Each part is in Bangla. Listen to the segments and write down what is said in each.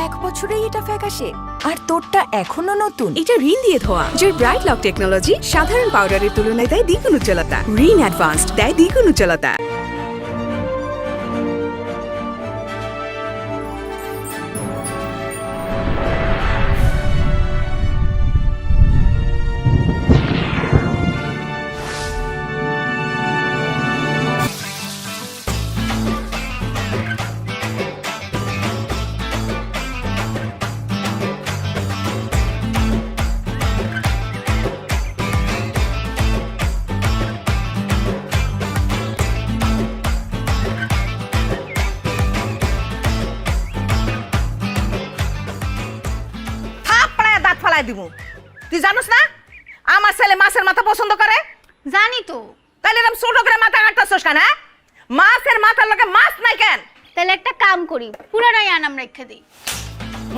1 বছরেই এটা ফ্যাকাশে আর তোরটা এখনো নতুন। এটা রিন দিয়ে ধোয়া যে ব্রাইট লক টেকনোলজি সাধারণ পাউডারের তুলনায় দেয় দ্বিগুণ উজ্জ্বলতা। রিন অ্যাডভান্সড দেয় দ্বিগুণ উজ্জ্বলতা। দিব তুই জানোস না আমার ছেলে মাছের মাথা পছন্দ করে? জানি তো। তাহলে এরকম ছোট করে মাথা কাটতেছস কেন? মাছের মাথার লগে মাছ নাই কেন? তাহলে একটা কাম করি, পুরাটাই আনাম রেখে দিই।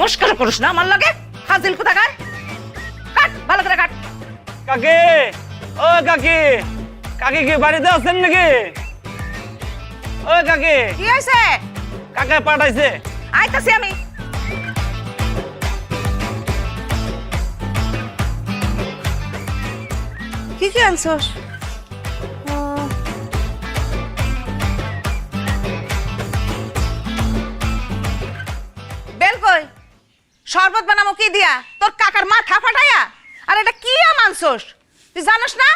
মুশকিল করিস না আমার লগে, ফাজিল কোথাকার। কাট ভালো করে কাট। কাকি, ও কাকি, কাকি কি বাড়িতে আছেন নাকি? ও কাকি, কি হইছে? কাকা পাঠাইছে। আইতাছি আমি। কি কি আনছস? বেল কই? শরবত বানামো কি দিয়া? তোর কাকার মাথা ফাটাইয়া? আর এটা কি আম আনছস? তুই জানিস না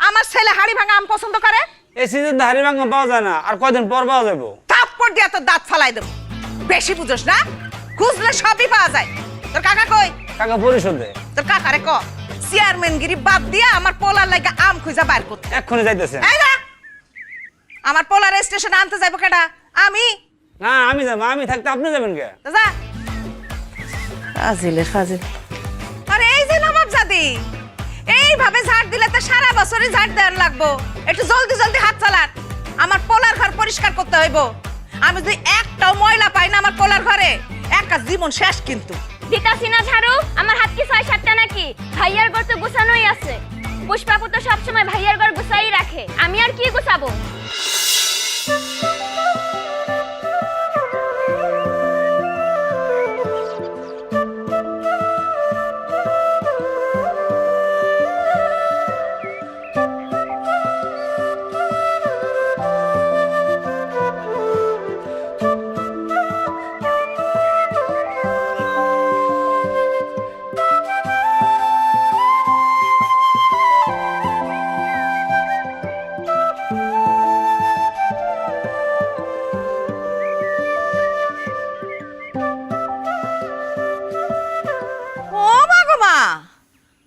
আমার ছেলে হাড়ি ভাঙা আম পছন্দ করে? এই সিজন হাড়ি ভাঙা পাওয়া যায় না, আর কয়দিন পর পাওয়া যাবো। থাপ্পড় দিয়া তোর দাঁত ফালাই দেব। বেশি বুঝোস না? খুঁজলে সবই পাওয়া যায়। তোর কাকা কই? কাকা পরিশোধে। তোর কাকারে ক চেয়ারম্যানগিরি বাদ দিয়া আমার পোলার লাগা আম খুঁজা বাইর করতে। এক্ষুনি যাইতেছে। এই না, আমার পোলার স্টেশনে আনতে যাইব কেডা? আমি না, আমি যাবো। আমি থাকতে আপনি যাবেন কে? যা। ফাজিলের ফাজিল। আরে এই যে নবাব জাদি, এইভাবে ঝাড় দিলে তো সারা বছরই ঝাড় দেওয়ার লাগবো। একটু জলদি জলদি হাত চালান, আমার পোলার ঘর পরিষ্কার করতে হইব। আমি যদি একটাও ময়লা পাই না আমার পোলার ঘরে, একা জীবন শেষ কিন্তু। দিতাছি না ঝাড়ু, আমার হাত কি 6-7টা নাকি? ভাইয়ার ঘর তো গুছানোই আছে। পুষ্পাপু তো সবসময় ভাইয়ার ঘর গুছাই রাখে, আমি আর কি গুছাবো?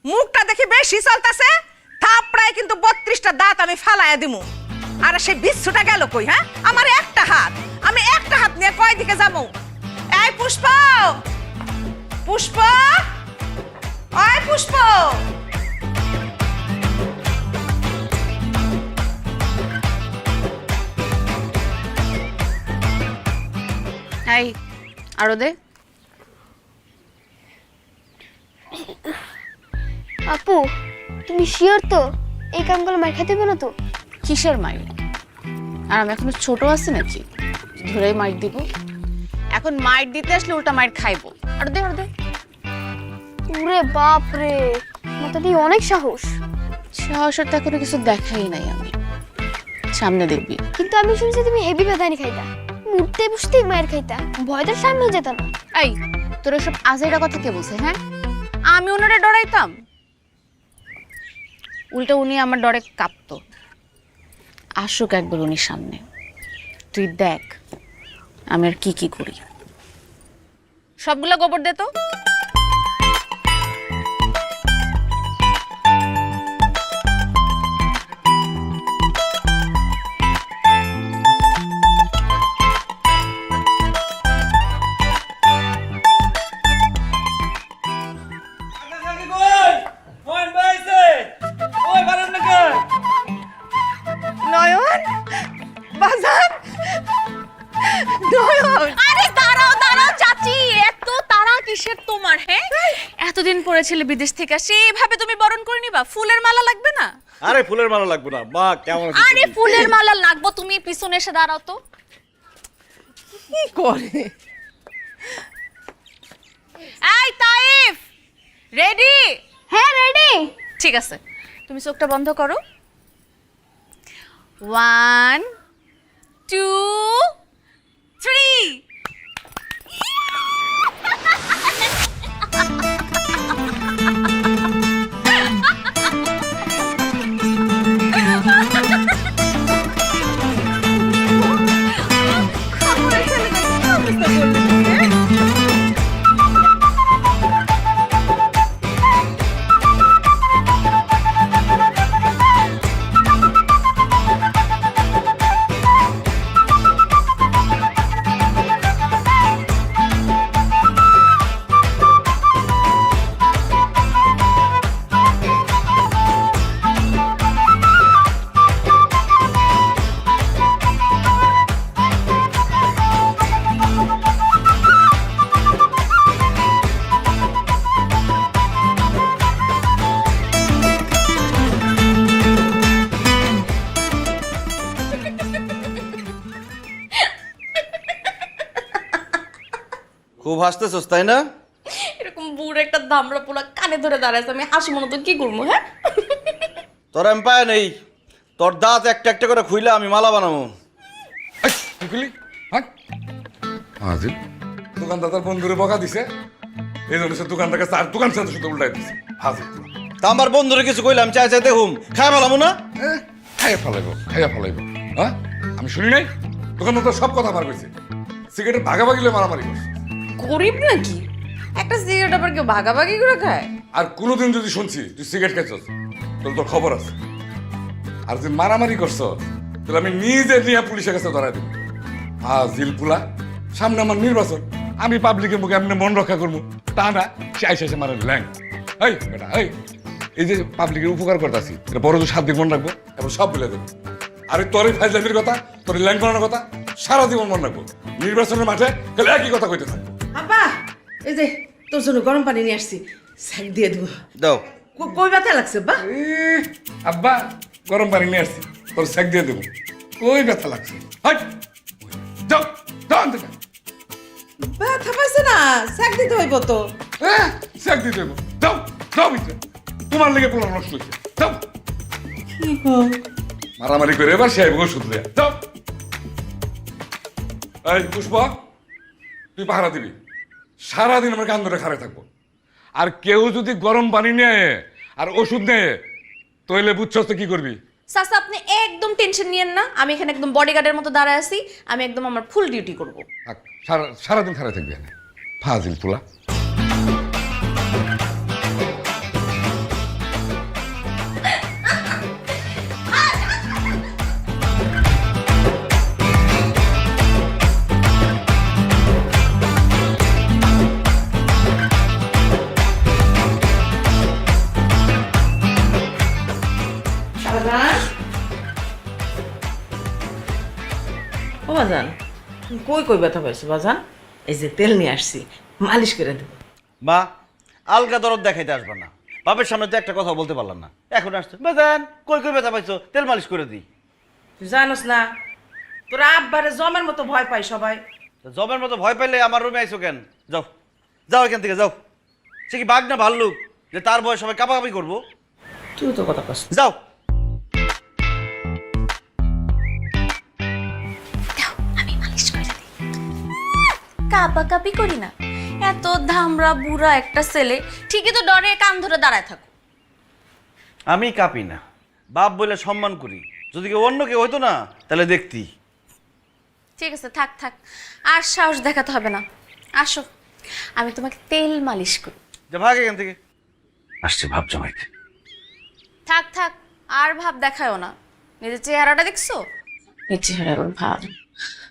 মুখটা দেখি বেশি চলতেছে, থাপড়ায় কিন্তু 32টা দাঁত আমি ফালাইয়া দিমু। আর সেই বিচ্ছুটা গেল কই? হ্যাঁ, আমার একটা হাত, আমি একটা হাত নিয়ে কয় দিকে যাবো? এই পুষ্প, পুষ্প, ওই পুষ্প। এই আরো দে। আপু, তুমি শিওর তো এই কামগুলো মার খেতে পারো তো? কিসের মাইর? আর আমি এখনো ছোট আছি নাকি ধরে মাইর দিব? এখন মাইর দিতে আসলে উল্টা মাইর খাইবো। আর দে, আর দে। ওরে বাপ রে, মাথাটি অনেক সাহস। সাহসের তো এখনো কিছু দেখাই নাই আমি, সামনে দেখবি। কিন্তু আমি শুনছি তুমি হেভি বেদানি খাইতা, মুড়তে বসতেই মায়ের খাইতা, ভয়টার সামনে যেত না। এই তোর সব আজেরা কথা কে বলছে? হ্যাঁ, আমি ওনারে ডরাইতাম? উল্টা উনি আমার ডরে কাঁপতো। আসুক একবার উনি সামনে, তুই দেখ আমি আর কি কি করি। সবগুলা গোবর দে তো। নয়ন, বাজান, নয়ন। আরে দাঁড়াও দাঁড়াও চাচি, এত তাড়া কিসের তোমার? হ্যাঁ, এতদিন পরে ছেলে বিদেশ থেকে আসে, এভাবে তুমি বরণ করে নিবা? ফুলের মালা লাগবে না? আরে ফুলের মালা লাগবে না মা, কেমন আছিস? আরে ফুলের মালা লাগবে, তুমি পিছনে এসে দাঁড়াও তো। কি করে? এই তাইফ রেডি? হ্যাঁ রেডি। ঠিক আছে, তুমি চোখটা বন্ধ করো। 1 2 3। খুব হাসতেছস তাই না? এরকম বুড়ো একটা দামড়া পোলা কানে ধরে দাঁড়াইছে, আমি হাসি মনে তো কি করবো? হ্যাঁ, তোর আমি পায় নেই, তোর দাঁত একটা একটা করে খুইলে আমি মালা বানাবো। হাজির দোকানদার তার বন্ধুরে বকা দিছে, এই জন্য সে দোকানটাকে চার দোকান সাথে শুধু উল্টাই দিছে। হাজির তা আমার বন্ধুরে কিছু কইলাম, চাই চাইতে হুম খাই মালামো না। খাইয়া ফেলাইব। হ্যাঁ, আমি শুনি নাই দোকানদার তো সব কথা বার কইছে, সিগারেটের ভাগাভাগি লয়ে মারামারি করছে। গরিব নাকি একটা সিগারেট আবার কেউ ভাগাভাগি করে খায়? আর কোনোদিন যদি শুনছি তুই সিগারেট খাইছস তাহলে তোর খবর আছে। আর যদি মারামারি করছ তাহলে আমি নিজে নিয়ে পুলিশের কাছে ধরাই দেব। হাজিল পুলা, সামনে আমার নির্বাচন, আমি পাবলিকের মুখে এমনি মন রক্ষা করবো তা না, সে আইসে মারে ল্যাং। এই বেটা এই যে পাবলিকের উপকার করতেছি, এটা বড় তো 7 দিন মন রাখবো এবং সব বলে দেবো। আর তোর এই ফাইজলামির কথা, তোর ল্যাং করানোর কথা সারা জীবন মন রাখবো। নির্বাচনের মাঠে তাহলে একই কথা কইতে থাকবো। আব্বা, এই যে তোর জন্য গরম পানি নিয়ে আসছি, স্যাক দিয়ে দেবো। দাও। কই ব্যথা লাগছে বা? আব্বা গরম পানি নিয়ে আসছি, তোর সেক দিয়ে দেবো। কই ব্যথা লাগছে? হাট যাও যাও আনতে যাও। ব্যথা পাইছে না, স্যাক দিতে হইব তো। সেক দিয়ে দেবো। যাও যাও ভিতরে, তোমার লেগে পোলা নষ্ট হয়েছে। যাও মারামারি করে এবার সে ওষুধ দেয়া। যাও। এই পুষ্পা, তুই পাহারা দিবি, সারাদিন আমার কান ধরে খাড়ায় থাকবো। আর কেউ যদি গরম পানি নেয় আর ওষুধ নেয় তাহলে বুঝছস তো কি করবি? চাচা আপনি একদম টেনশন নিয়েন না, আমি এখানে একদম বডিগার্ডের মতো দাঁড়ায় আছি, আমি একদম আমার ফুল ডিউটি করবো। থাক, সারাদিন খাড়ায় থাকবি এখানে। ফাজিল পোলা। ও বাজান, কই কই ব্যথা পাইছো বাজান? এই যে তেল নিয়ে আসছি, মালিশ করে দেবো। মা, আলগা দরদ দেখাইতে আসবা না। বাপের সামনে তো একটা কথা বলতে পারলাম না, এখন আসছে বেজান কই কই ব্যথা পাইছো, তেল মালিশ করে দিই। তুই জানোস না তোরা আব্বারে জমের মতো ভয় পাই সবাই। জবের মতো ভয় পাইলে আমার রুমে আইছো কেন? যাও যাও এখান থেকে যাও। সে কি বাঘ না ভাল্লুক যে তার বয়স সবাই কাপাকাপি করবো? তুই তো কথা কস। যাও। কাপাকাপি করি না, এত ধামরা বুড়া একটা ছেলে ঠিকই তো ডরে কান ধরে দাঁড়ায় থাকো। আমি কাঁপি না, বাপ বলে সম্মান করি। যদি কেউ অন্য কেউ হইতো না তাহলে দেখতি। ঠিক আছে থাক থাক, আর সাহস দেখাতে হবে না, আসো আমি তোমাকে তেল মালিশ করি। যে ভাগ এখান থেকে। আসছে ভাব জমাইতে। থাক থাক, আর ভাব দেখায়ও না, নিজের চেহারাটা দেখছো? এই চেহারার ভাব।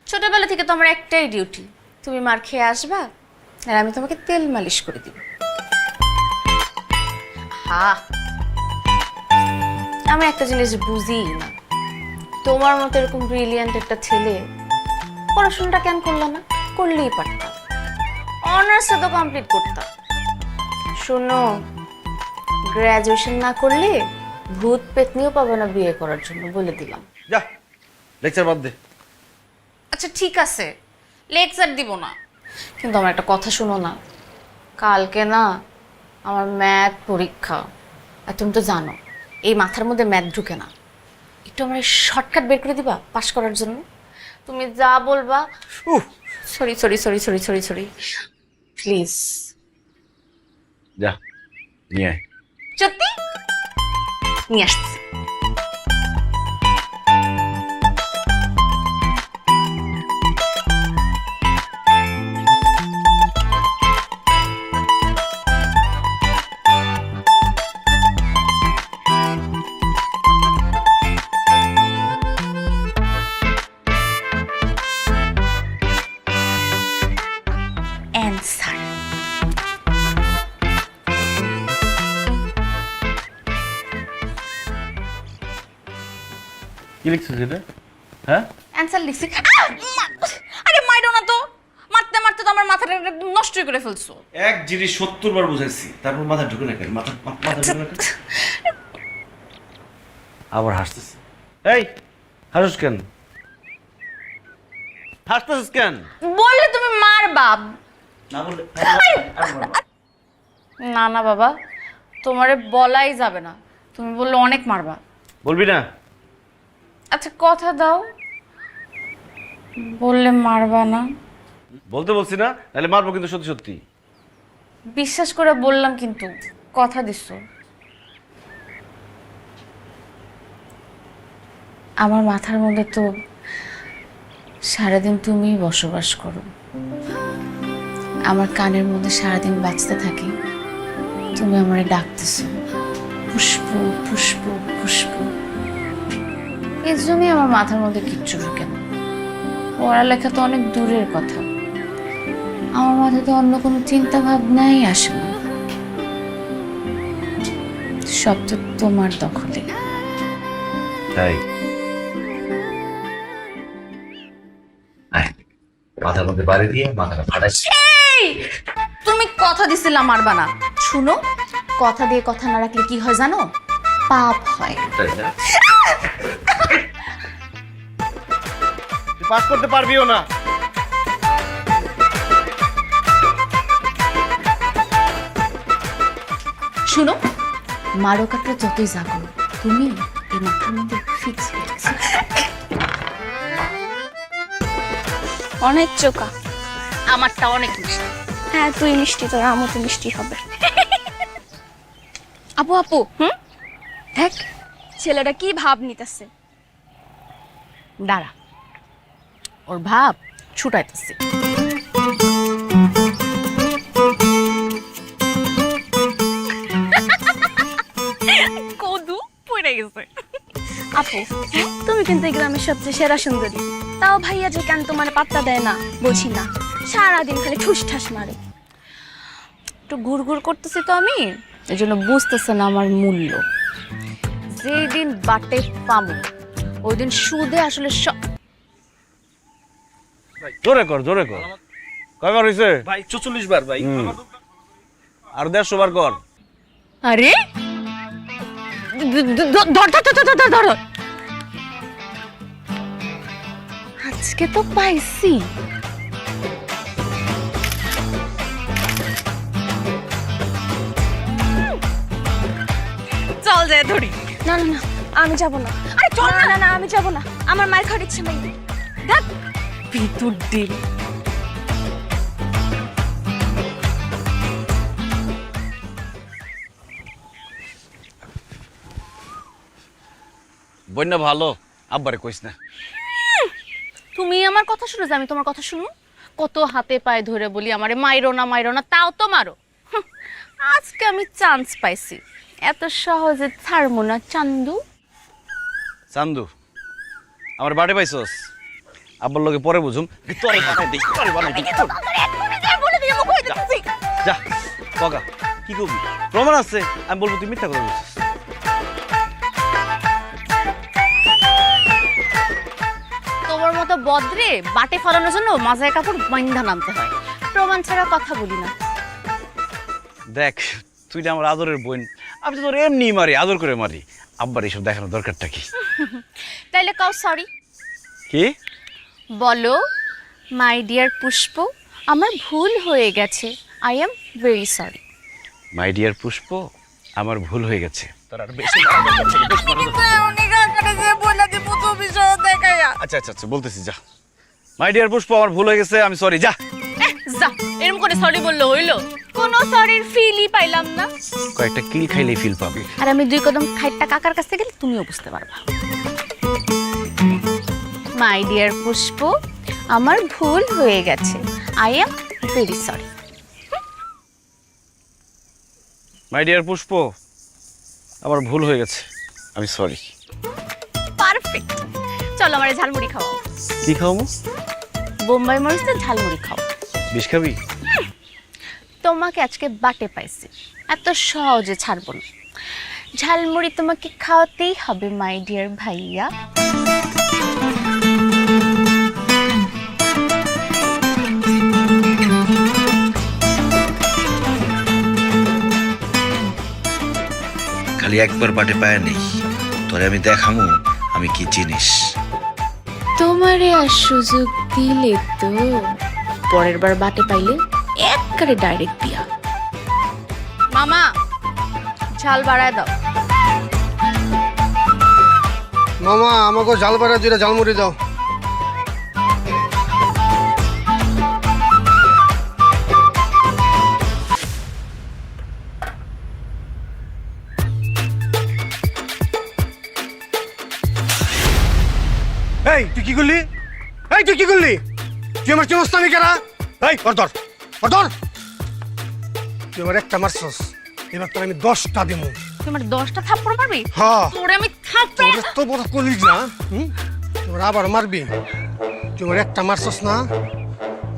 ছোটবেলা থেকে তো আমার একটাই ডিউটি, তুমি মার খেয়ে আসবা আর আমি তোমাকে তেল মালিশ করে দিব। হ্যাঁ, আমি একটা জিনিস বুঝি না, তোমার মতো এরকম ব্রিলিয়ান্ট একটা ছেলে পড়াশোনাটা কেন করলাম না? করলেই পারতাম, অনার্সটা তো কমপ্লিট করতাম। শোনো, গ্র্যাজুয়েশন না করলে ভূত পেতনিও পাবে না বিয়ে করার জন্য, বলে দিলাম। যা লেকচার বাদ দে। আচ্ছা ঠিক আছে, লেকচার দিব না, কিন্তু আমার একটা কথা শোনো না। কালকে না আমার ম্যাথ পরীক্ষা, আর তুমি তো জানো এই মাথার মধ্যে ম্যাথ ঢুকে না। একটু আমার শর্টকাট বের করে দিবা পাস করার জন্য? তুমি যা বলবা। Sorry sorry sorry sorry sorry sorry please. যা নিয়ে আয়। সত্যি নিয়ে আসছি। অ্যান্সার। কি লিখছিস এটা? হ্যাঁ, অ্যান্সার লিখছি। আরে মাইরো না তো, মারতে মারতে তো আমার মাথাটা একদম নষ্ট করে ফেলছো। এক জিনিস 70 বার বুঝাইছি, তারপর মাথা ঢুকে না কেন? মাথা ঢুকে না কেন? আবার হাসতেছে। এই হাসিস কেন? হাসতেছিস কেন? বললে তুমি মারবা। না বললে না না বাবা, তোমারে বলাই যাবে না, তুমি বললে অনেক মারবা। বলবি না? আচ্ছা কথা দাও, বললে মারবা না। বলতে বলছি না, তাহলে মারবো কিন্তু সত্যি সত্যি। বিশ্বাস করে বললাম কিন্তু কথা দিচ্ছ। আমার মাথার মধ্যে তো সারাদিন তুমিই বসবাস করো, আমার কানের মধ্যে সারাদিন বাজতে থাকি তুমি আমারে ডাকতেছো পুষ্প পুষ্প পুষ্প। এর জন্যই আমার মাথার মধ্যে কিচ্ছু ঢুকে না। পড়ালেখা তো অনেক দূরের কথা, আমার মাথায় তো অন্য কোনো চিন্তা ভাবনাই আসে না। সব তো তোমার দখলে। তাই মাথার মধ্যে বাড়ি দিয়ে মাথাটা ফাটাইছি। তুমি কথা দিছিলা মারবা না। শুনো, কথা দিয়ে কথা না রাখলে কি হয় জানো? পাপ হয়। তুই পাস করতে পারবিও না। শুনো, মারো কাটলে যতই যা করো, তুমি এই মাথার মধ্যে ফিক্স হয়ে গেছো। অনেক চোকা। আমারটা অনেক মিষ্টি। হ্যাঁ তুই মিষ্টি, তোর আমও তো মিষ্টি হবে। আপু আপু, দেখ ছেলেটা কি ভাব নিতেছে। দাঁড়া, ওর ভাব ছুটাইতেছি। কদু পড়ে গেছে। আপু তুমি কিন্তু এই গ্রামের সবচেয়ে সেরা সুন্দরী, তাও ভাইয়া যে কেন তোমার পাত্তা দেয় না বুঝি না, সারাদিন খালি ঠুস ঠাস মারে। একটু ঘুর ঘুর করতেছি তো আমি, এই জন্য বুঝতেছে না আমার মূল্য। যেই দিন বাটে পামু ওই দিন সুদে আসলে জোরে কর জোরে কর। কয়বার হয়েছে? ভাই 44 বার ভাই। আর 150 বার কর। আরে ধর ধর ধর ধর ধর। আজকে তো পাইছি। চল যায় ধরি। না না না আমি যাব না। আরে চল না। না না আমি যাব না, আমার মায়ের খাওয়ার ইচ্ছে নেই। দেখ ভিতর ডিম। বন্যা ভালো, আব্বারে কইস না। তুমি আমার কথা শুনো, আমি তোমার কথা শুনো। কত হাতে পায়ে ধরে বলি আমারে মাইরো না, তাও তো মারো। আজকে আমি চান্স পাইছি, এত সহজে ছাড়বো না। চান্দু চান্দু আমার বাড়ি পাইছস? আব্বার লগে পরে বুঝুম। তোরে বানাই দেই, তোরে বানাই দেই। যা কগা, কি করবি? প্রমাণ আছে, আমি বলবো তুই মিথ্যা কথা বলছিস। তোমার মতো বদ্রে বাটে ফলানোর জন্য মাজায় কাপড় বান্ধা নামতে হয়, প্রমাণ ছাড়া কথা বলি না। দেখ তুই যে আমার আদরের বোন, আমি তো তোর এমনি মারি, আদর করে মারি। আব্বার এইসব দেখানোর দরকারটা কি? তাইলে কাউ সরি কি বলো, মাই ডিয়ার পুষ্প, আমার ভুল হয়ে গেছে, I am very sorry. My dear Pushpa, আমার ভুল হয়ে গেছে। তোর আর বেশি আচ্ছা আচ্ছা আচ্ছা বলতেছি, যা। মাই ডিয়ার পুষ্প, আমার ভুল হয়ে গেছে, আমি সরি, যা। যা, এরকম করে সরি বললে হইলো? কোনো সরির ফিলই পাইলাম না। কয়েকটা কিল খাইলেই ফিল পাবি। আর আমি 2 কদম খাইটটা কাকার কাছে গেলে তুমিও বুঝতে পারবা। মাই ডিয়ার পুষ্প, আমার ভুল হয়ে গেছে, I am very sorry. My dear Pushpa, আমার ভুল হয়ে গেছে, আমি সরি। পারফেক্ট। চলো আমার ঝালমুড়ি খাওয়াও। কি খাওয়াবো? বোম্বাই মরিচের ঝালমুড়ি খাও। বিষ খাবি? তোমাকে আজকে বাটে পাইছি, এত সহজে ছাড়বো না। ঝালমুড়ি তোমাকে খাওয়াতেই হবে মাই ডিয়ার ভাইয়া। খালি একবার বাটে পায় নেই, তোরে আমি দেখামু আমি কি জিনিস। তোমারে আর সুযোগ দিলে তো পরের বার বাটে পাইলে একবারে ডাইরেক্ট দিয়া। মামা, ঝাল বাড়ায় দাও। মামা আমাকে জাল বাড়া দুইটা ঝালমুড়ি দাও। এই তুই কি করলি? এই তুই কি করলি? তুই আমার চিনস্তানি কেরা? এই অর্ধর অর্ধর, তুই আমার একটা মারছস, এবার তোর আমি 10টা দেবো। তোমার 10টা থাপ্পড় মারবি? হ্যাঁ, তোরে আমি থাপ্পড়। তোর তো বড় কলিজ না, তোর আবার মারবি। তুই আমার একটা মারছস না,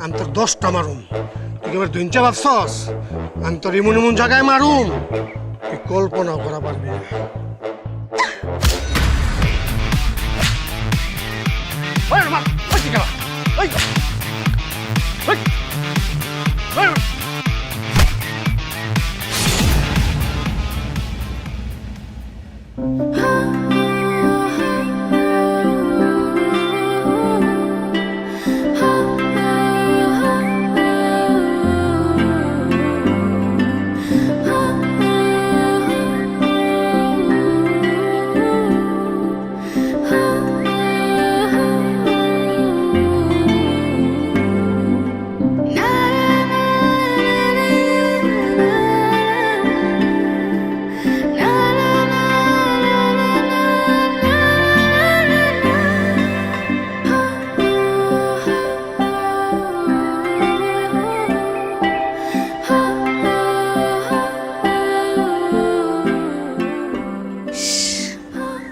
আমি তোর 10টা মারুম। তুই এবার দুইটা ভাবছস আমি তোর এমন এমন জায়গায় মারুম তুই কল্পনাও করা পারবি না।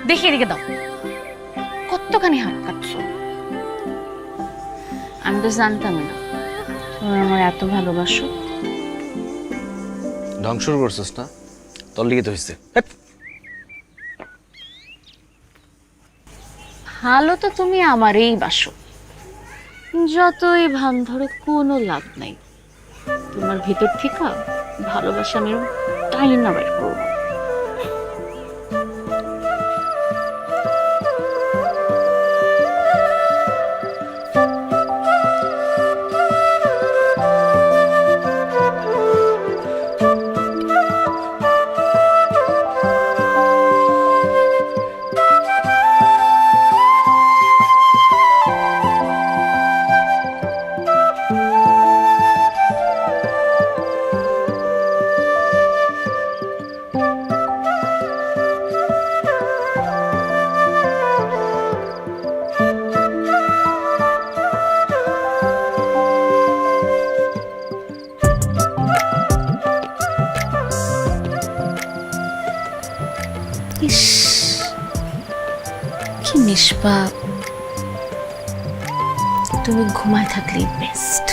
দেখি এদিকে দাও, কতখানি হাত কাটছ। আমি তো জানতামই না তুমি আমার এত ভালোবাসো। ধ্বংস শুরু করছিস না, তোর লিখিত হয়েছে। ভালো তো তুমি আমারই বাসো, যতই ভান ধরে কোনো লাভ নাই। তোমার ভিতর থেকে ভালোবাসা আমি তাই না বের করবো। ইস, কি নিষ্পাপ। তুমি ঘুমায় থাকলেই বেস্ট,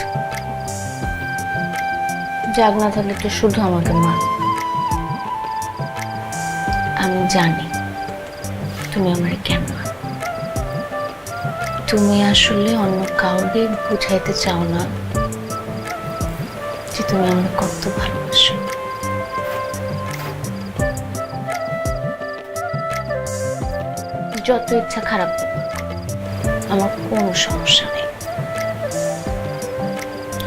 জাগ না থাকলে তো শুধু আমাকে মা। আমি জানি তুমি আমার কেন, তুমি আসলে অন্য কাউকে বুঝাইতে চাও না যে তুমি আমাকে কত ভালোবাসো। যত ইচ্ছা খারাপ আমার কোনো সমস্যা নেই।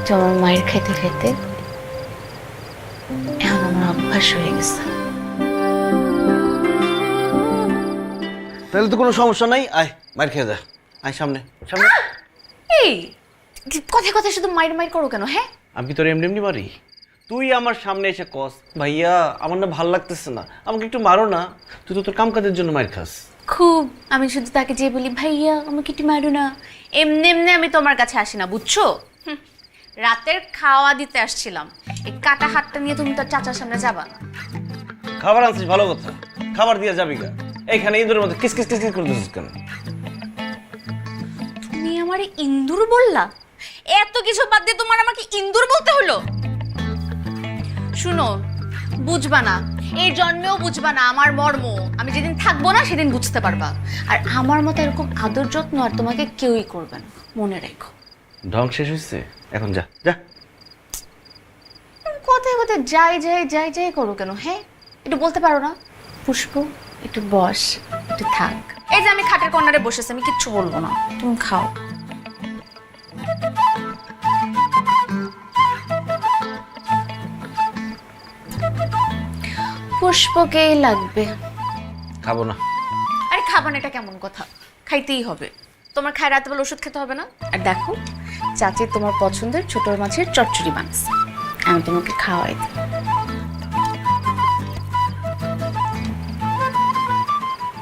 তো আমার মায়ের খাইতে খাইতে অভ্যাস হয়ে গেছে। তাহলে তো কোনো সমস্যা নাই, আয় মার খেয়ে যা, আয় সামনে সামনে। এই কথায় কথায় শুধু মাইর মাইর করো কেন? হ্যাঁ, আমি কি তোর এমনি এমনি মারি? তুই আমার সামনে এসে কস ভাইয়া আমার না ভাল লাগতেছে না, আমাকে একটু মারো না। তুই তো তোর কাম কাজের জন্য মার খাস। খুব আমি শুধু তাকে যে বলি ভাইয়া আমাকে একটু মারো না, এমনি এমনি আমি তোমার কাছে আসি না, বুঝছো? রাতের খাওয়া দিতে আসছিলাম, এই কাটা হাতটা নিয়ে তুমি তোর চাচার সামনে যাবা না। খাবার আনছিস ভালো কথা, খাবার দিয়ে যাবি গা। এইখানে ইঁদুরের মধ্যে কিস কিস কিস কিস করে দিছিস কেন? তুমি আমারে ইন্দুর বললা? এত কিছু বাদ দিয়ে তোমার আমাকে ইন্দুর বলতে হলো? শুনো, বুঝবা না, এই জন্মেও বুঝবা না আমার মর্ম। আমি যেদিন থাকবো না সেদিন বুঝতে পারবা। আর আমার মতো এরকম আদর যত্ন আর তোমাকে কেউই করবে না, মনে রেখো। ঢং শেষ হয়েছে, এখন যা যা। কথায় কথায় যাই যাই যাই যাই করো কেন? হ্যাঁ, একটু বলতে পারো না? পুষ্প একটু বস, একটু থাক। এই যে আমি খাটের কর্নারে বসেছি, আমি কিচ্ছু বলবো না, তুমি খাও। পুষ্পকেই লাগবে। খাবো না। আরে খাবা না, এটা কেমন কথা? খাইতেই হবে। তোমার খায় রাতে বেলা ওষুধ খেতে হবে না? আর দেখো, চাচি তোমার পছন্দের ছোট মাছের চচ্চড়ি বানাচ্ছে, আমি তোমাকে খাওয়াই দিই।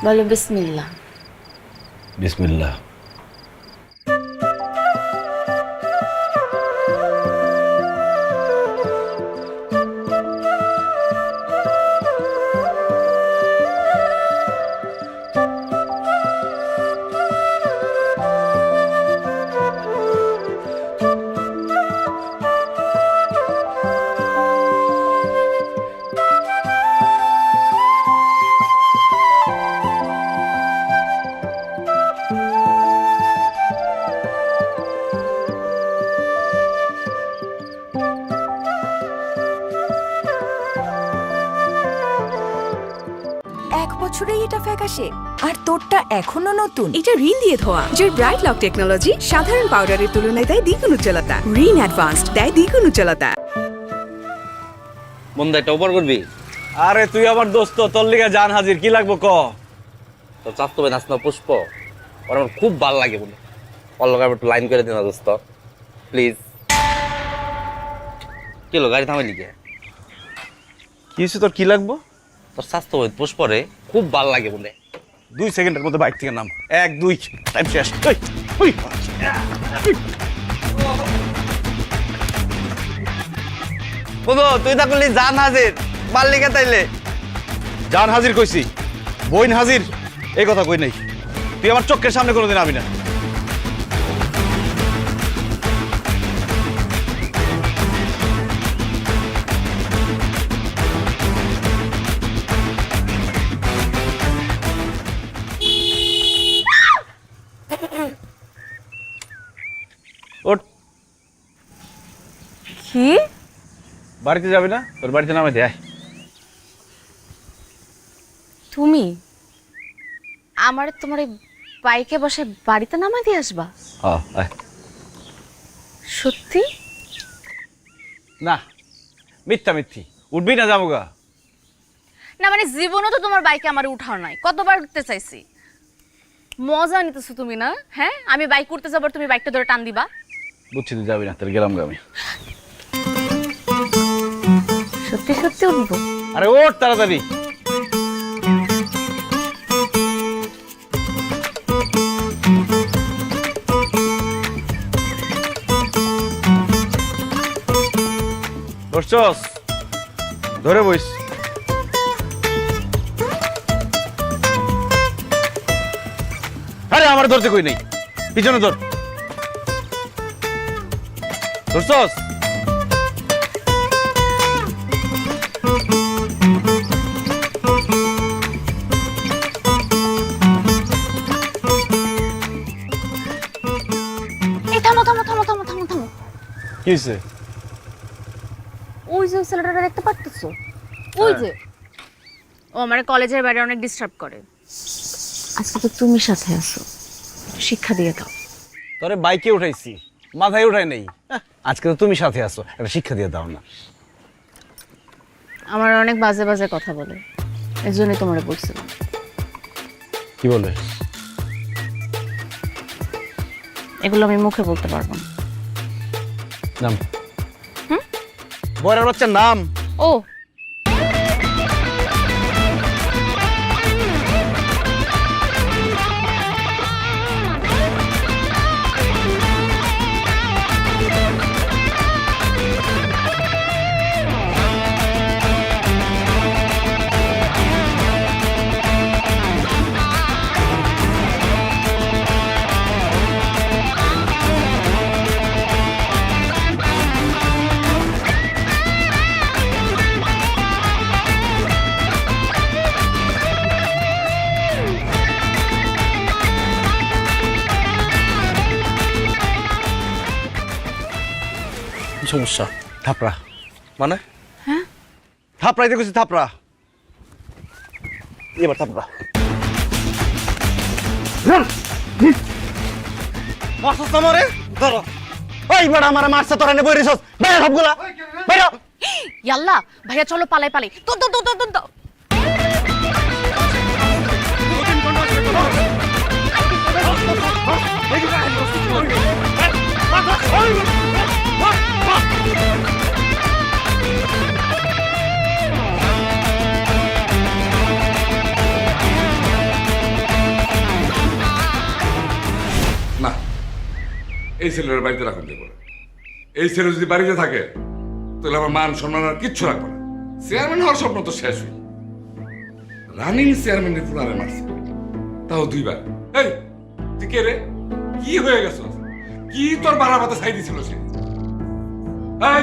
বলো বিসমিল্লাহ। বিসমিল্লাহ। এক বছরেই এটা ফ্যাকাশে আর তোরটা এখনো নতুন। এটা রিন দিয়ে ধোয়া যে ব্রাইট লক টেকনোলজি সাধারণ পাউডারের তুলনায় দেয় দ্বিগুণ উজ্জ্বলতা। রিন অ্যাডভান্সড দেয় দ্বিগুণ উজ্জ্বলতা। বন্ধু একটা উপর করবি? আরে তুই আমার দোস্ত, তোর লিগা জান হাজির, কি লাগবো ক? তোর চাপ তো নাচ না পুষ্প, ওর আমার খুব ভালো লাগে বলে ওর লোক একটু লাইন করে দিন দোস্ত প্লিজ। কি হলো, গাড়ি থামাই লিখে? কি হয়েছে তোর, কি লাগবো? তোর স্বাস্থ্য পুষ্পরে খুব ভালো লাগে বলে। 2 সেকেন্ডের মধ্যে বাইক থেকে নাম। 1 2 টাইম শেষ। ওই বন্ধু তুই তা করলি জান হাজির, মাল লিখে তাইলে। জান হাজির কইছি, বইন হাজির এই কথা কই নাই। তুই আমার চোখের সামনে কোনোদিন আবি না। ওঠ। কি? বাড়িতে যাবি না? তোর বাড়িতে নামাই দে, আয়। তুমি আমার তোমার এই বাইকে বসে বাড়িতে নামাই দিয়ে আসবা? হ্যাঁ আয়। সত্যি? না মিথ্যা মিথ্যি, উঠবি না? যাবো গা। না মানে জীবনও তো তোমার বাইকে আমার উঠাও নাই, কতবার উঠতে চাইছি। মজা নিতেছো তুমি না? হ্যাঁ, আমি বাইক উঠতে যাবার তুমি বাইকটা ধরে টান দিবা? বুঝছি তুই যাবি না, তাহলে গেলাম গা আমি। সত্যি সত্যি উঠবো? আরে ওঠ তাড়াতাড়ি। বসছস? ধরে বইস। আরে আমার ধরতে কই নেই, পিছনে ধর। ধরছস? এই থামো থামো থামো থামো থামো থামো। কি হয়েছে? ওই যে ছেলেটা দেখতে পাচ্ছো, ওই যে ও আমার কলেজের বাইরে অনেক ডিস্টার্ব করে। আজকে তো তুমি সাথে আছো, শিক্ষা দিয়ে দাও। তোরে বাইকে উঠাইছি, মাথায় উঠাই নেই। আজকে তো তুমি সাথে আছো, একটা শিক্ষা দিয়ে দাও না। আমার অনেক বাজে বাজে কথা বলে, এই জন্যই তোমারে বলছিলাম। কি বলে? এগুলো আমি মুখে বলতে পারবো না। নাম বরের বাচ্চার নাম? ও কি সমস্যা? থাপড়া মানে? হ্যাঁ থাপড়াইতে গেছি, থাপড়া। এবার থাপড়া মারছস না মরে? ধরো। ওই বড় আমার মারছে, তোরা নে বইরিছস। বাইরে সবগুলা বাইরে। ইয়াল্লা ভাইয়া চলো পালাই পালাই। তো তো তো তো তো না, এই ছেলের বাড়িতে রাখুন দেবো না। এই ছেলে যদি বাড়িতে থাকে তাহলে আমার মান সম্মান আর কিচ্ছু রাখবো না। চেয়ারম্যান হওয়ার স্বপ্ন তো শেষ হই। রানিং চেয়ারম্যানের ফুলারে মারছে, তাও 2 বার। এই তুই কে রে? কি হয়ে গেছ? কি তোর বাড়ার পাতা ছাই দিছিল সে?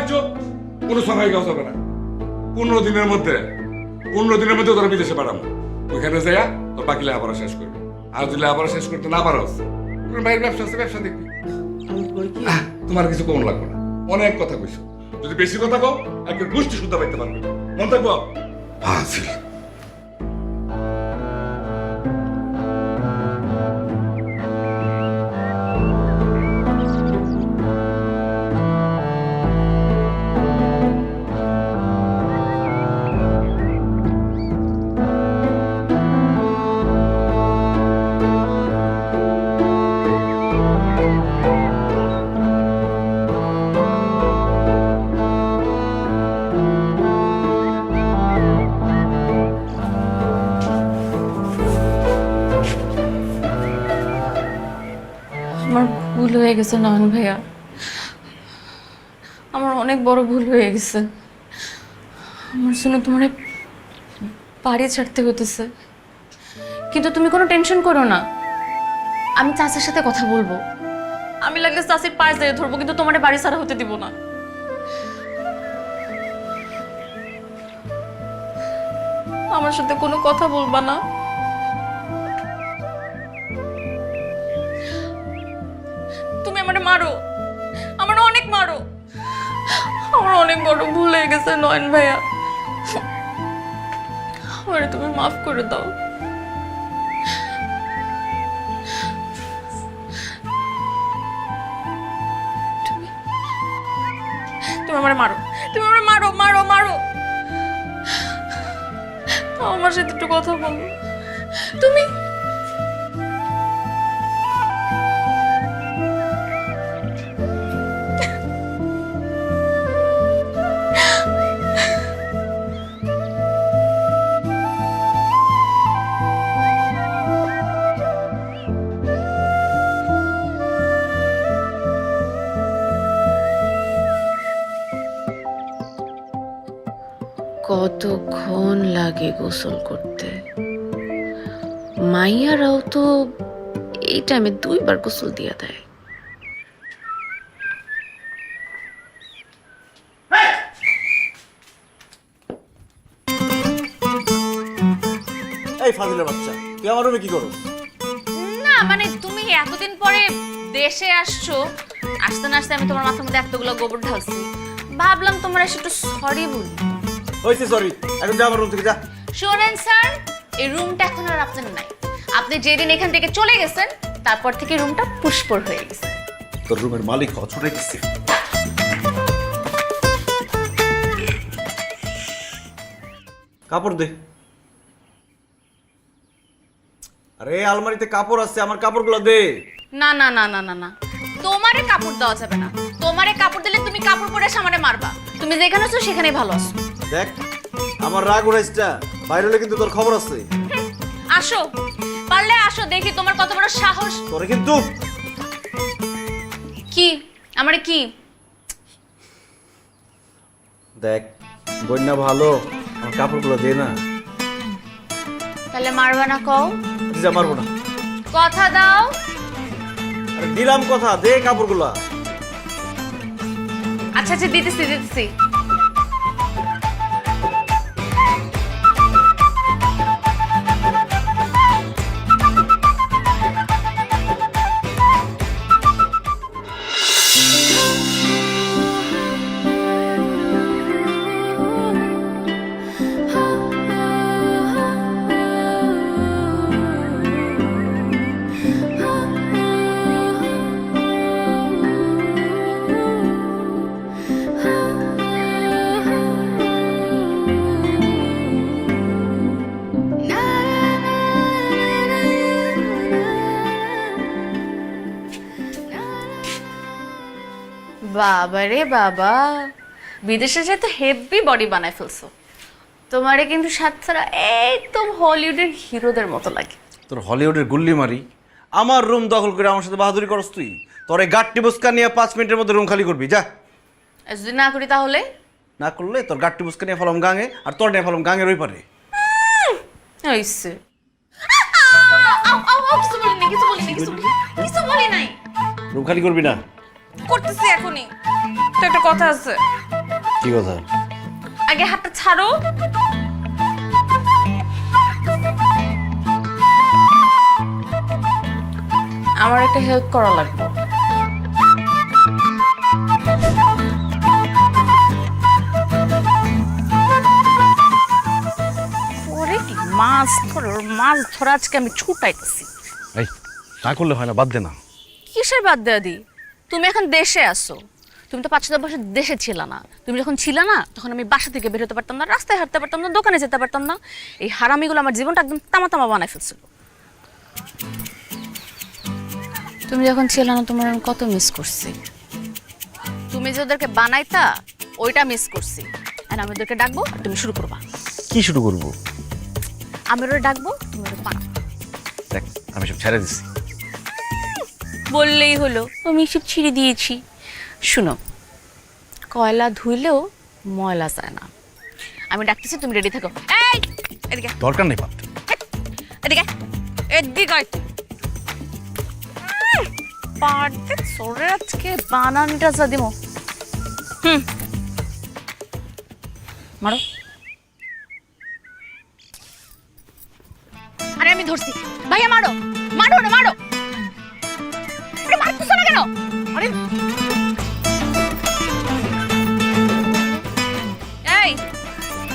চুপ, কোনো সবাই গাছ হবে না। 15 দিনের মধ্যে তোরা বিদেশে পাঠাবো। ওইখানে যাইয়া তোর বাকি লেখাপড়া শেষ করবি। আর যদি লেখাপড়া শেষ করতে না পারস, বাইরের ব্যবসা আছে, ব্যবসা দেখবি। তোমার কিছু কম লাগবে না, অনেক কথা কইছো। যদি বেশি কথা কও একটা গোষ্ঠী শুদ্ধ পাইতে পারবে। মন থাকবো। হাসিল আমার ভুল হয়ে গেছে নয়ন ভাইয়া, আমার অনেক বড় ভুল হয়ে গেছে। আমার জন্য তোমার বাড়ি ছাড়তে হতেছে, কিন্তু তুমি কোনো টেনশন করো না, আমি চাচার সাথে কথা বলবো। আমি লাগলে চাচির পায়ে দিয়ে ধরবো, কিন্তু তোমার বাড়ি ছাড়া হতে দিব না। আমার সাথে কোনো কথা বলবা না। তুমি আমারে মারো, আমার অনেক মারো, আমার অনেক বড় ভুল হয়ে গেছে নয়ন ভাইয়া, আমারে তুমি মাফ করে দাও। তুমি আমারে মারো, তুমি আমারে মারো মারো মারো, আমার সাথে একটু কথা বলো। তুমি কতক্ষণ লাগে গোসল করতে? মাইয়ারাও তো এই টাইমে 2 বার গোসল দিয়া দেয়। এই ফাজিলের বাচ্চা, তুই আমার রুমে কি করো? না মানে তুমি এতদিন পরে দেশে আসছো, আসতে না আসতে আমি তোমার মাথার মধ্যে এতগুলো গোবর ঢালছি, ভাবলাম তোমার এসে একটু সরি বলি। হইছে সরি, এখন যা আমার রুম থেকে যা। শোনেন স্যার, এই রুমটা এখন আর আপনার নাই। আপনি যেদিন এখান থেকে চলে গেছেন তারপর থেকে রুমটা পুষ্পর হয়ে গেছে। তোর রুমের মালিক হওয়া ছুটে গেছে। কাপড় দে। আরে আলমারিতে কাপড় আছে, আমার কাপড়গুলো দে। না না না না না না, তোমারে কাপড় দেওয়া যাবে না। তোমারে কাপড় দিলে তুমি কাপড় পরে সামনে মারবা। তুমি যেখানে আছো সেখানেই ভালো আছো। দেখ আমার রাগ উড়াইছটা বাইরে হলে কিন্তু তোর খবর আছে। আসো, পারলে আসো, দেখি তোমার কত বড় সাহস। তোরে কিন্তু কি আমারে কি? দেখ বন্যা ভালো, আমার কাপড়গুলো দে না। তাহলে মারবা না কও? যা মারবো না। কথা দাও। আরে দিলাম কথা, দে কাপড়গুলো। আচ্ছা আচ্ছা, দিতেছি দিতেছি। বাবা রে বাবা, বিদেশে যেতে হেভি বডি বানায় ফেলছো। তোমারে কিন্তু সাতছাড়া একদম হলিউডের হিরোদের মতো লাগে। তোর হলিউডের গুল্লি মারি, আমার রুম দখল করে আমার সাথে বাহাদুরি করস তুই? তোরে গাট্টি বুসকা নিয়ে 5 মিনিটের মধ্যে রুম খালি করবি, যা। যদি না করি তাহলে? না করলে তোর গাট্টি বুসকা নিয়ে ফেলাম গাঙে, আর তোর নিয়ে ফেলাম গাঙের ওই পারে। হইছে। কিছু বলি নাই, কিছু বলি নাই, কিছু বলি নাই। রুম খালি করবি না? করতেছি এখনই। তো একটা কথা আছে। কি কথা? আগে হাতটা ছাড়ো। আমার একটা হেল্প করা লাগবে। ওরে কি মাছ ধরা আজকে আমি ছুটাইতেছি। এই না করলে হয় না, বাদ দে না। কিসের বাদ দেয়া দি? তুমি এখন দেশে আসো। তুমি তো 5-7 বছর দেশে ছিল না। তুমি যখন ছিল না তখন আমি বাসা থেকে বের হতে পারতাম না, রাস্তায় হাঁটতে পারতাম না, দোকানে যেতে পারতাম না। এই হারামিগুলো আমার জীবনটা একদম তামা তামা বানায় ফেলছিল। তুমি যখন ছিল না তোমার আমি কত মিস করছি। তুমি যে ওদেরকে বানাইতা ওইটা মিস করছি। আর আমি ওদেরকে ডাকবো আর তুমি শুরু করবা। কি শুরু করবো? আমি ওরা ডাকবো, তুমি ওরা বানাবো। দেখ আমি সব ছেড়ে দিছি। বললেই হলো, আমি সব ছিঁড়ে দিয়েছি। শুনো, কয়লা ধুইলেও ময়লা যায় না। আমি ডাকতেছি, তুমি রেডি থাকো। এই এদিকে, দরকার নেই বাদ। এদিকে, এদিকে আয়। পারতে সরে আজকে বানানটা যা দিমো। মারো। আরে আমি ধরছি ভাইয়া, মারো মারো না, মারো। আরে মারতেছ না কেন? আরে এই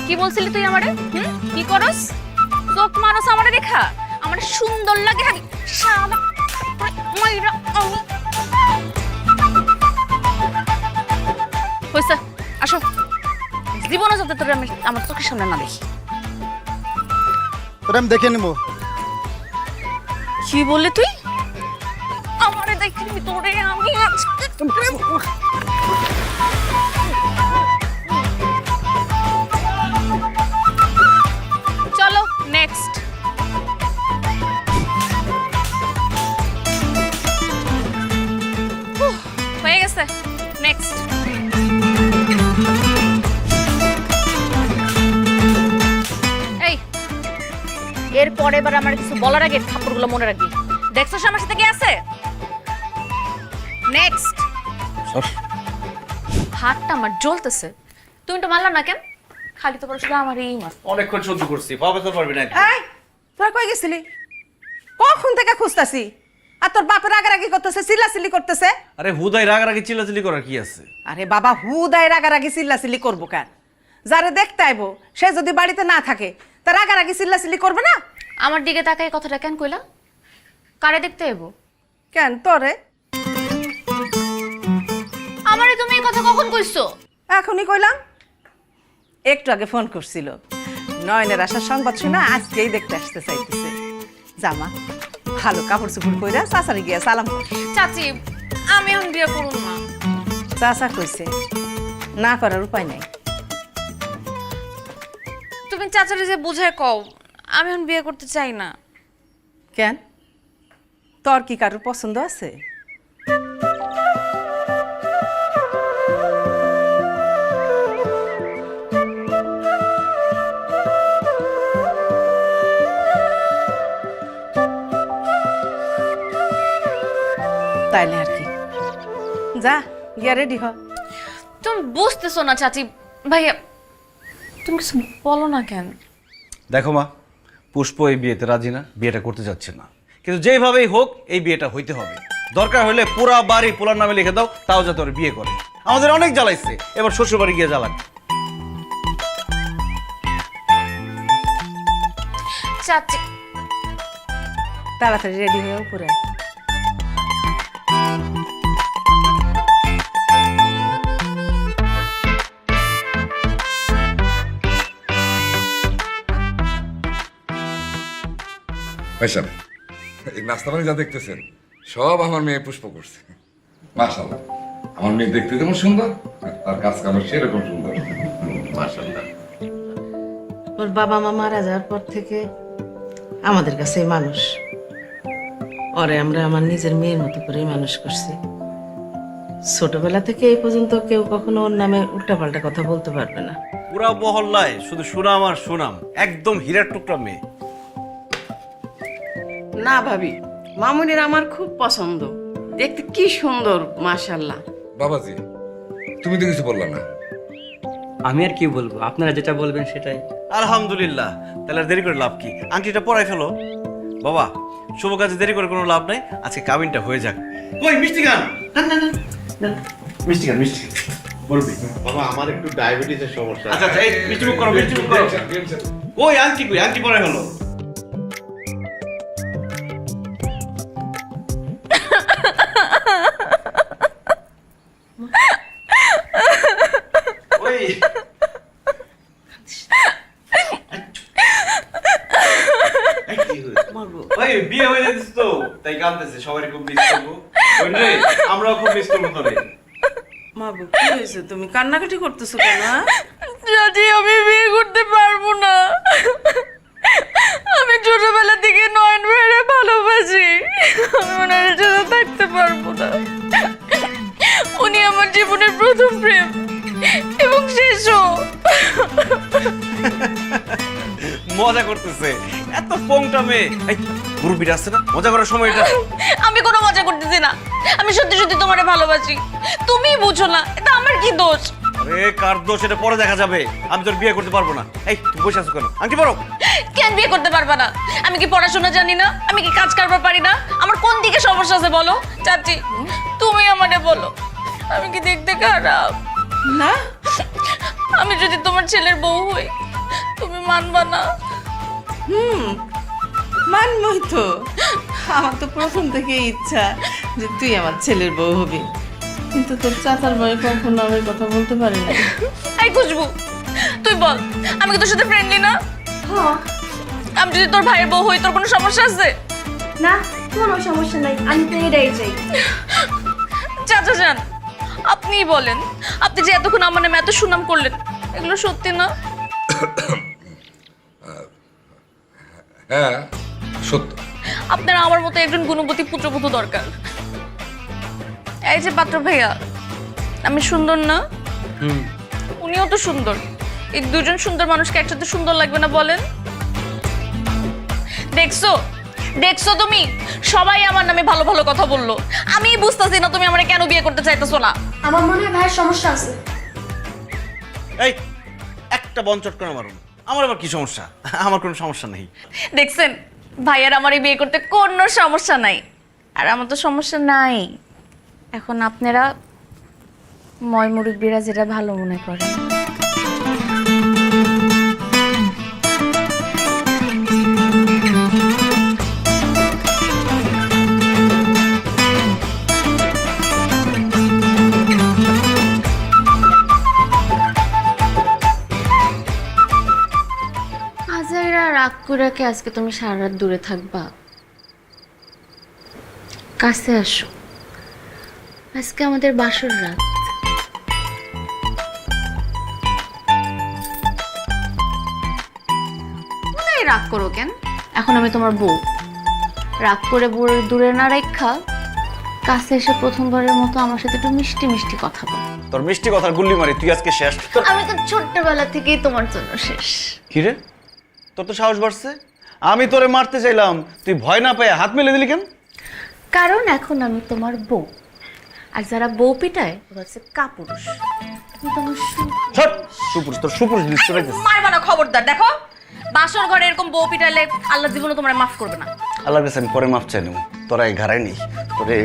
কি বলছিলি তুই আমারে? কি করস? চোখ মারস আমারে দেখা? আমার সুন্দর লাগে খালি শালা মাইরা। হইছে, আসো। জীবনে যাতে তোরে আমি আমার চোখের সামনে না দেখি। তোরা আমি দেখে নেবো। কি বললি তুই? আমারে দেখিনি তোরে আমি আজকে। চলো নেক্সট। হয়ে গেছে, নেক্সট। এই এরপর এবার আমার কিছু বলার আগে থাপ্পড়গুলো মনে রাখবি। দেখছো আমার সাথে কি আছে? নেক্সট। হাতটা আমার জ্বলতেছে। তুমি তো মারলা না কেন? খালি তো শুধু আমারই মার। অনেকক্ষণ সহ্য করছি, পাবে তো পারবি না। এই তোরা কই গেছিলি? কখন থেকে খুঁজতাছি। আর তোর বাপের রাগারাগি করতেছে, চিল্লাচিল্লি করতেছে। আরে হুদাই রাগারাগি চিল্লাচিল্লি করার কি আছে? আরে বাবা, হুদায় রাগারাগি চিল্লাচিল্লি করবো কেন? যারে দেখতে আইবো সে যদি বাড়িতে না থাকে তা রাগারাগি চিল্লাচিল্লি করবে না? আমার দিকে তাকাই কথাটা কেন কইলা? কারে দেখতে এবো? কেন তোরে? আমারে তুমি এই কথা কখন কইছো? এখনই কইলাম, একটু আগে ফোন করছিল। নয়নের আসার সংবাদ শুনে আজকেই দেখতে আসতে চাইতেছে। জামা ভালো কাপড় চোপড় কইরা চাচারে গিয়া সালাম কর। চাচি আমি এখন বিয়ে করুন না। চাচা কইছে না করার উপায় নাই। তুমি চাচারে যে বুঝায় কও আমি এখন বিয়ে করতে চাই না। কেন তোর কি কারোর পছন্দ আছে? তাইলে আর কি, যা গিয়া রেডি হ। তুমি বুঝতেছো না চাচি। ভাইয়া তুমি কিছু বলো না কেন? দেখো মা, পুষ্প এই বিয়েতে রাজি না, বিয়েটা করতে যাচ্ছে না, কিন্তু যেভাবেই হোক এই বিয়েটা হইতে হবে। দরকার হলে পুরা বাড়ি পোলার নামে লিখে দাও, তাও যাতে ওর বিয়ে করে। আমাদের অনেক জ্বালাইছে, এবার শ্বশুর বাড়ি গিয়ে জ্বালাক। চাচি তাড়াতাড়ি রেডি হয়ে উপরে আয়। ভাইসাব, এই নাস্তা পানি যা দেখতেছেন সব আমার মেয়ে পুষ্প করছে। মাশাআল্লাহ, আমার মেয়ে দেখতে যেমন সুন্দর তার কাজ কাম সেরকম সুন্দর। মাশাআল্লাহ। ওর বাবা মা মারা যাওয়ার পর থেকে আমাদের কাছে মানুষ, ওরে আমরা আমার নিজের মেয়ের মতো করে মানুষ করছি। ছোটবেলা থেকে এই পর্যন্ত কেউ কখনো ওর নামে উল্টাপাল্টা কথা বলতে পারবে না। পুরা মহল্লায় শুধু সুনাম আর সুনাম, একদম হীরার টুকরা মেয়ে। না ভাবি, মামুনির আমার খুব পছন্দ, দেখতে কি সুন্দর মাশাআল্লাহ। বাবাজি, তুমি তো কিছু বললা না। আমি আর কি বলবো, আপনারা যেটা বলবেন সেটাই। আলহামদুলিল্লাহ, তাহলে আর দেরি করে লাভ কি? আংটিটা পরাই ফেলো বাবা, শুভ কাজে দেরি করে কোনো লাভ নাই। আজকে কাবিনটা হয়ে যাক। কই মিষ্টি গান? মিষ্টি গান, মিষ্টি বলবি বাবা আমার একটু ডায়াবেটিসের সমস্যা। আচ্ছা আচ্ছা, এই মিষ্টি মুখ করো, মিষ্টি মুখ করো। কই আংটি, কই আংটি পরাই হলো? ওই ওই বিয়ে হয়ে যাচ্ছে তো তাই কাঁদতেছে, সবারই খুব মিস করবো। ওই রে, আমরাও খুব মিস করবো তোরে। মাগো কি হয়েছে, তুমি কান্নাকাটি করতেছো কেন? চাচি আমি বিয়ে করতে পারবো না। আমি ছোটবেলা থেকে নয়ন ভাইয়ের ভালোবাসি, আমি ওনার সাথে থাকতে পারবো না। উনি আমার জীবনের প্রথম প্রেম এবং শেষও। মজা করতেছে, এত পোংটা মেয়ে। এই মুরব্বিরা আছে না, মজা করার সময় এটা। আমি কোনো মজা করতেছি না, আমি সত্যি সত্যি তোমারে ভালোবাসি। তুমি বুঝো না, এটা আমার কি দোষ? আরে কার দোষ এটা পরে দেখা যাবে। আমি তোর বিয়ে করতে পারবো না। এই তুমি বসে আছো কেন? আংটি পরো। কেন বিয়ে করতে পারবা না? আমি কি পড়াশোনা জানি না? আমি কি কাজ কারবার পারি না? আমার কোন দিকে সমস্যা আছে বলো চাচি, তুমি আমারে বলো। আমি কি দেখতে খারাপ? না, আমি যদি তোমার ছেলের বউ হই তুমি মানবা না? মানবই তো। আমার তো প্রথম থেকে ইচ্ছা যে তুই আমার ছেলের বউ হবি, কিন্তু তোর চাচার বউয়ে কখনো আমি কথা বলতে পারি না। এই খুশবু, তুই বল, আমি কি তোর সাথে ফ্রেন্ডলি না? আমি যদি তোর ভাইয়ের বউ হই তোর কোনো সমস্যা আছে? না, কোনো সমস্যা নাই, আমি তো এটাই চাই। চাচা যান, আপনিই বলেন, আপনি যে এতক্ষণ আমার নামে এত সুনাম করলেন, এগুলো সত্যি না? হ্যাঁ সত্য। আপনার আমার মতো একজন গুণবতী পুত্রবধূ দরকার। এই যে পাত্র ভাইয়া, আমি সুন্দর না? উনিও তো সুন্দর। এই দুজন সুন্দর মানুষকে একসাথে সুন্দর লাগবে না বলেন? দেখছো দেখছো তুমি, সবাই আমার নামে ভালো ভালো কথা বললো। আমি বুঝতেছি না তুমি আমারে কেন বিয়ে করতে চাইতেছো না। আমার মনে হয় ভাইয়ের সমস্যা আছে। এই একটা বঞ্চট করে মারুন, আমার আবার কি সমস্যা? আমার কোনো সমস্যা নেই। দেখছেন, ভাইয়ার আমার এই বিয়ে করতে কোনো সমস্যা নাই, আর আমার তো সমস্যা নাই। এখন আপনারা ময় মুরব্বীরা যেটা ভালো মনে করেন। করে কি আজকে তুমি সারা রাত দূরে থাকবা? কাছে আসো, আজকে আমাদের বাসর রাত। রাগ করো কেন? এখন আমি তোমার বউ, রাগ করে দূরে না রেখা কাছে এসে প্রথমবারের মতো আমার সাথে একটু মিষ্টি মিষ্টি কথা বল। তোর মিষ্টি কথার গুল্লি মারি তুই আজকে শেষ। আমি তো ছোট্টবেলা থেকেই তোমার জন্য শেষ। কি রে, তোর তো সাহস বাড়ছে। আমি তোরে মারতে চাইলাম, তুই ভয় না পেয়ে হাত মেলে দিলি কেন? কারণ এখন আমি তোমার বউ, আর যারা বউ পিটায় ওরা হচ্ছে কাপুরুষ। আমি তোমার ছট, সুপুরুষ, তোর সুপুরুষ লিস্ট করে দিস। মারবা না, খবরদার। দেখো, বাসর ঘরে এরকম বউ পিটাইলে আল্লাহ জীবনে তোমার মাফ করবে না। আল্লাহর কাছে আমি পরে মাফ চাই নেব, তোরা এই ঘাড়াই নেই তোরে।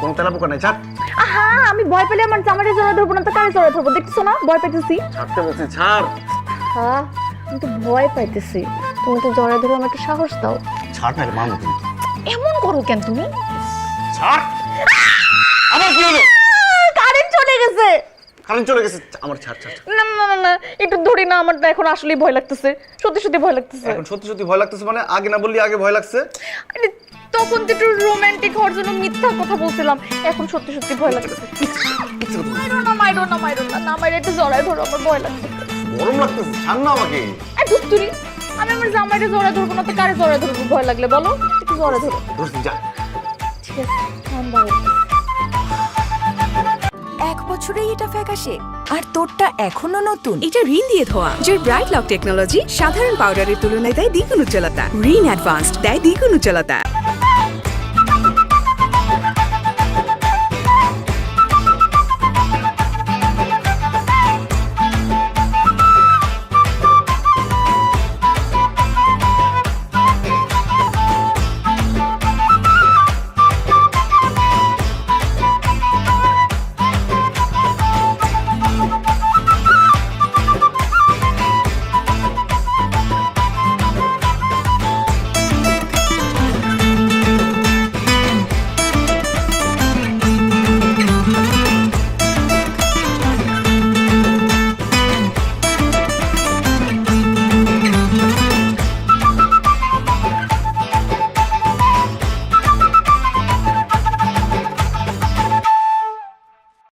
কোন তেলাপোকা নাই, ছাড়। আহা, আমি ভয় পেলে আমার জামারে জড়া ধরবো না তো কারে জড়া ধরবো? দেখছো না ভয় পাইতেছি। ছাড়তে বলছি, ছাড়। হ্যাঁ, আমি তো ভয় পাইতেছি। তুমি তো জড়া ধরে আমাকে সাহস দাও। ছাড় না রে, মামু কিন্তু। এমন করো কেন তুমি? ছাড়। আমার কি হলো? কারেন্ট চলে গেছে। কারেন্ট চলে গেছে, আমার ছাড় ছাড়। না না না না, একটু ধরি না, আমার এখন আসলেই ভয় লাগতেছে। সত্যি সত্যি ভয় লাগতেছে। এখন সত্যি সত্যি ভয় লাগতেছে মানে? আগে না বললি আগে ভয় লাগছে? আরে, তখন তো একটু রোমান্টিক হওয়ার জন্য মিথ্যা কথা বলছিলাম, এখন সত্যি সত্যি ভয় লাগতেছে। মাইরো না, মাইরো না, মাইরো না, না মাইরে একটু জড়ায় ধরো, আমার ভয় লাগতেছে। গরম লাগতেছে, ছাড় না আমাকে। আর দুস্তুরি, আমি আমার জামাইরে জড়া ধরবো না তো কারে জড়া ধরবো? ভয় লাগলে বলো, একটু জড়া ধরো। ধরছি, যা। ঠিক আছে, এক বছরেই এটা ফ্যাকাশে, আর তোরটা এখনো নতুন। এটা রিন দিয়ে ধোয়া, যার ব্রাইট লক টেকনোলজি সাধারণ পাউডারের তুলনায় দেয় দ্বিগুণ উজ্জ্বলতা। রিন অ্যাডভান্সড দেয় দ্বিগুণ উজ্জ্বলতা।